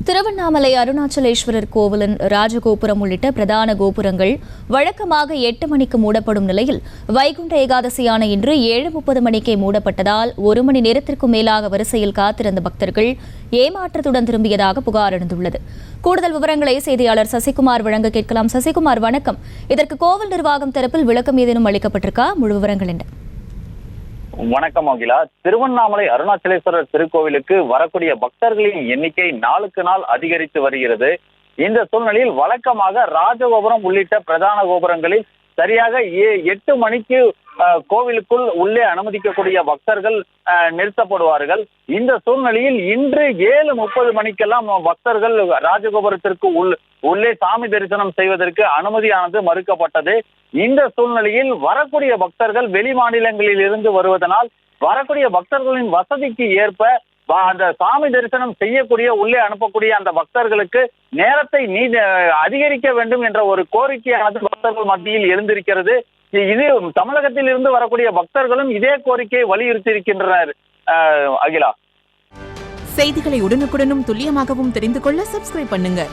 திருவண்ணாமலை அருணாச்சலேஸ்வரர் கோவிலின் ராஜகோபுரம் உள்ளிட்ட பிரதான கோபுரங்கள் வழக்கமாக 8 மணிக்கு மூடப்படும் நிலையில் வைகுண்ட ஏகாதசியான இன்று 7:30 மணிக்கே மூடப்பட்டதால் 1 மணி நேரத்திற்கும் மேலாக வரிசையில் காத்திருந்த பக்தர்கள் ஏமாற்றத்துடன் திரும்பியதாக புகார் எழுந்துள்ளது. கூடுதல் விவரங்களை செய்தியாளர் சசிகுமார் வழங்க கேட்கலாம். சசிகுமார், வணக்கம். இதற்கு கோவில் நிர்வாகம் தரப்பில் விளக்கம் ஏதேனும் அளிக்கப்பட்டிருக்கா? முழு விவரங்கள் என்ன? வணக்கம் அகிலா. திருவண்ணாமலை அருணாச்சலேஸ்வரர் திருக்கோவிலுக்கு வரக்கூடிய பக்தர்களின் எண்ணிக்கை நாளுக்கு நாள் அதிகரித்து வருகிறது. இந்த சூழ்நிலையில் வழக்கமாக ராஜகோபுரம் உள்ளிட்ட பிரதான கோபுரங்களில் சரியாக 8 மணிக்கு கோவிலுக்குள் உள்ளே அனுமதிக்கக்கூடிய பக்தர்கள் நிறுத்தப்படுவார்கள். இந்த சூழ்நிலையில் இன்று 7:30 மணிக்கெல்லாம் பக்தர்கள் ராஜகோபுரத்திற்கு உள்ளே சாமி தரிசனம் செய்வதற்கு அனுமதியானது மறுக்கப்பட்டது. இந்த சூழ்நிலையில் வரக்கூடிய பக்தர்கள் வெளி மாநிலங்களில் இருந்து வருவதனால் வரக்கூடிய பக்தர்களின் வசதிக்கு ஏற்ப அந்த சாமி தரிசனம் செய்யக்கூடிய உள்ளே அனுப்பக்கூடிய அந்த பக்தர்களுக்கு நேரத்தை அதிகரிக்க வேண்டும் என்ற ஒரு கோரிக்கையானது பக்தர்கள் மத்தியில் எழுந்திருக்கிறது. இது தமிழகத்தில் இருந்து வரக்கூடிய பக்தர்களும் இதே கோரிக்கையை வலியுறுத்தி இருக்கின்றனர். அகிலா, செய்திகளை உடனுக்குடனும் துல்லியமாகவும் தெரிந்து கொள்ள சப்ஸ்கிரைப் பண்ணுங்க.